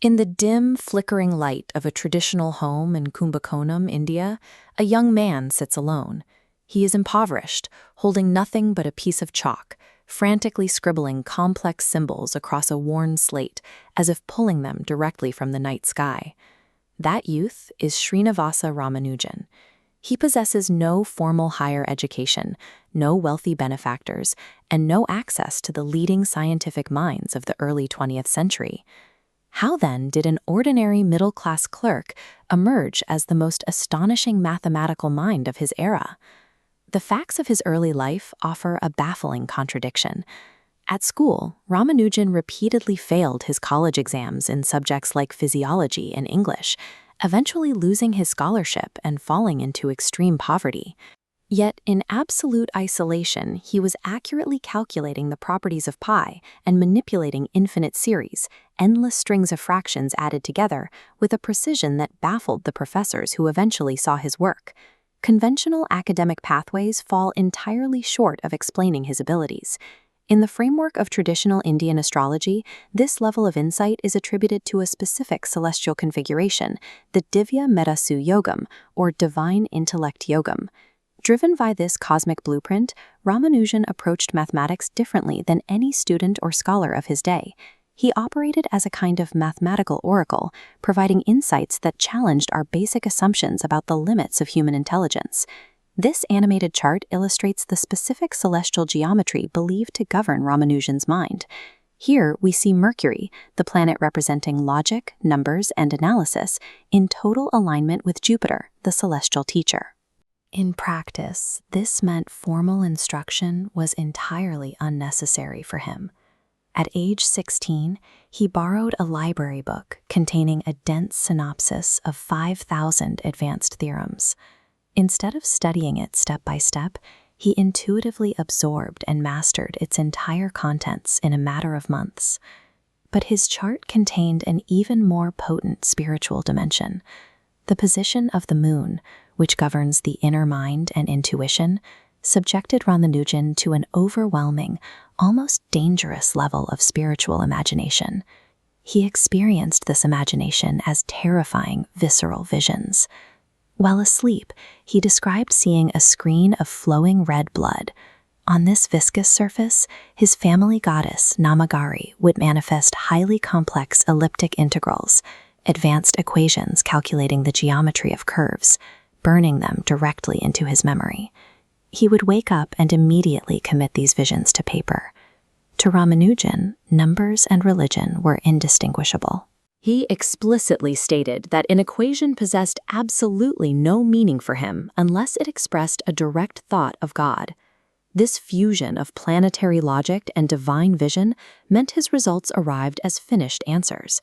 In the dim, flickering light of a traditional home in Kumbakonam, India, a young man sits alone. He is impoverished, holding nothing but a piece of chalk, frantically scribbling complex symbols across a worn slate, as if pulling them directly from the night sky. That youth is Srinivasa Ramanujan. He possesses no formal higher education, no wealthy benefactors, and no access to the leading scientific minds of the early 20th century. How then did an ordinary middle-class clerk emerge as the most astonishing mathematical mind of his era? The facts of his early life offer a baffling contradiction. At school, Ramanujan repeatedly failed his college exams in subjects like physiology and English, eventually losing his scholarship and falling into extreme poverty. Yet, in absolute isolation, he was accurately calculating the properties of pi and manipulating infinite series, endless strings of fractions added together, with a precision that baffled the professors who eventually saw his work. Conventional academic pathways fall entirely short of explaining his abilities. In the framework of traditional Indian astrology, this level of insight is attributed to a specific celestial configuration, the Divya Metasu Yogam, or Divine Intellect Yogam. Driven by this cosmic blueprint, Ramanujan approached mathematics differently than any student or scholar of his day. He operated as a kind of mathematical oracle, providing insights that challenged our basic assumptions about the limits of human intelligence. This animated chart illustrates the specific celestial geometry believed to govern Ramanujan's mind. Here we see Mercury, the planet representing logic, numbers, and analysis, in total alignment with Jupiter, the celestial teacher. In practice, this meant formal instruction was entirely unnecessary for him. At age 16, he borrowed a library book containing a dense synopsis of 5,000 advanced theorems. Instead of studying it step by step, he intuitively absorbed and mastered its entire contents in a matter of months. But his chart contained an even more potent spiritual dimension. The position of the moon, which governs the inner mind and intuition, subjected Ramanujan to an overwhelming, almost dangerous level of spiritual imagination. He experienced this imagination as terrifying, visceral visions. While asleep, he described seeing a screen of flowing red blood. On this viscous surface, his family goddess, Namagari, would manifest highly complex elliptic integrals, advanced equations calculating the geometry of curves, burning them directly into his memory. He would wake up and immediately commit these visions to paper. To Ramanujan, numbers and religion were indistinguishable. He explicitly stated that an equation possessed absolutely no meaning for him unless it expressed a direct thought of God. This fusion of planetary logic and divine vision meant his results arrived as finished answers.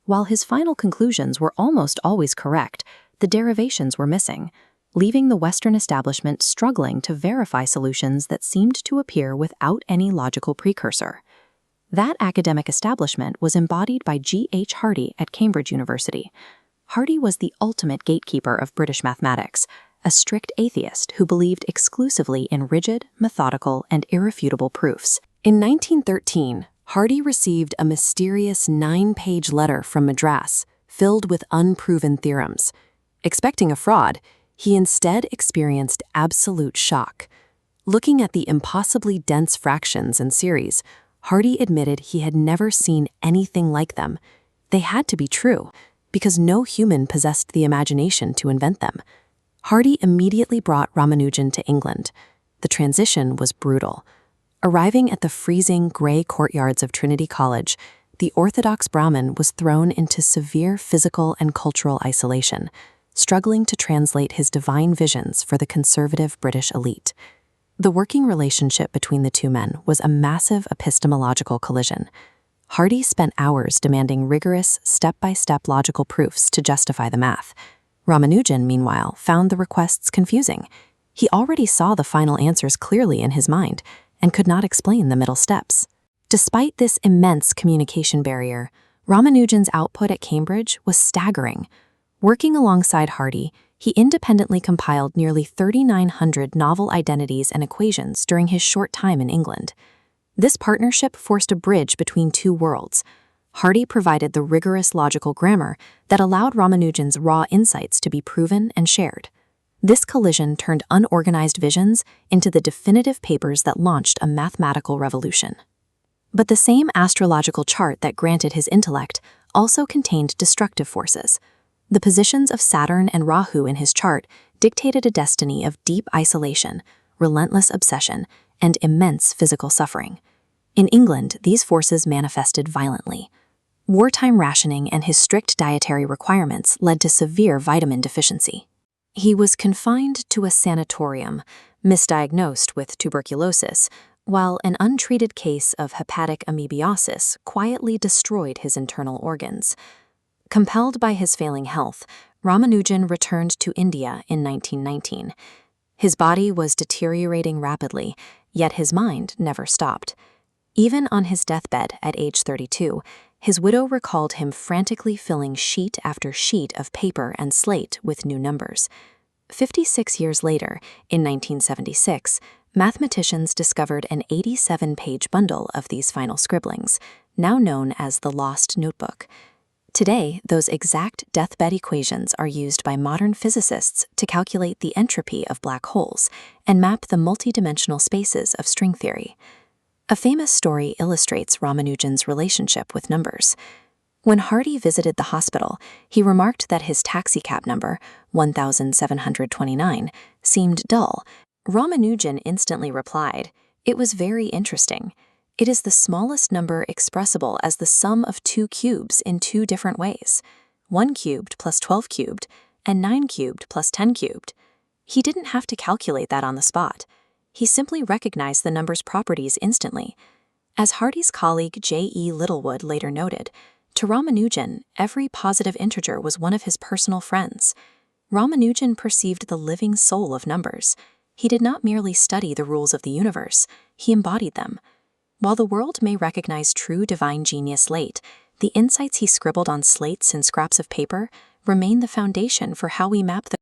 While his final conclusions were almost always correct, the derivations were missing, leaving the Western establishment struggling to verify solutions that seemed to appear without any logical precursor. That academic establishment was embodied by G.H. Hardy at Cambridge University. Hardy was the ultimate gatekeeper of British mathematics, a strict atheist who believed exclusively in rigid, methodical, and irrefutable proofs. In 1913, Hardy received a mysterious 9-page letter from Madras filled with unproven theorems. Expecting a fraud, he instead experienced absolute shock. Looking at the impossibly dense fractions and series, Hardy admitted he had never seen anything like them. They had to be true, because no human possessed the imagination to invent them. Hardy immediately brought Ramanujan to England. The transition was brutal. Arriving at the freezing gray courtyards of Trinity College, the Orthodox Brahmin was thrown into severe physical and cultural isolation, struggling to translate his divine visions for the conservative British elite. The working relationship between the two men was a massive epistemological collision. Hardy spent hours demanding rigorous, step-by-step logical proofs to justify the math. Ramanujan, meanwhile, found the requests confusing. He already saw the final answers clearly in his mind and could not explain the middle steps. Despite this immense communication barrier, Ramanujan's output at Cambridge was staggering. Working alongside Hardy, he independently compiled nearly 3,900 novel identities and equations during his short time in England. This partnership forced a bridge between two worlds. Hardy provided the rigorous logical grammar that allowed Ramanujan's raw insights to be proven and shared. This collision turned unorganized visions into the definitive papers that launched a mathematical revolution. But the same astrological chart that granted his intellect also contained destructive forces. The positions of Saturn and Rahu in his chart dictated a destiny of deep isolation, relentless obsession, and immense physical suffering. In England, these forces manifested violently. Wartime rationing and his strict dietary requirements led to severe vitamin deficiency. He was confined to a sanatorium, misdiagnosed with tuberculosis, while an untreated case of hepatic amoebiosis quietly destroyed his internal organs. Compelled by his failing health, Ramanujan returned to India in 1919. His body was deteriorating rapidly, yet his mind never stopped. Even on his deathbed at age 32, his widow recalled him frantically filling sheet after sheet of paper and slate with new numbers. 56 years later, in 1976, mathematicians discovered an 87-page bundle of these final scribblings, now known as the Lost Notebook. Today, those exact deathbed equations are used by modern physicists to calculate the entropy of black holes and map the multidimensional spaces of string theory. A famous story illustrates Ramanujan's relationship with numbers. When Hardy visited the hospital, he remarked that his taxicab number, 1729, seemed dull. Ramanujan instantly replied, "It was very interesting. It is the smallest number expressible as the sum of 2 cubes in 2 different ways, 1 cubed plus 12 cubed, and 9 cubed plus 10 cubed. He didn't have to calculate that on the spot. He simply recognized the number's properties instantly." As Hardy's colleague J.E. Littlewood later noted, to Ramanujan, every positive integer was one of his personal friends. Ramanujan perceived the living soul of numbers. He did not merely study the rules of the universe, he embodied them. While the world may recognize true divine genius late, the insights he scribbled on slates and scraps of paper remain the foundation for how we map the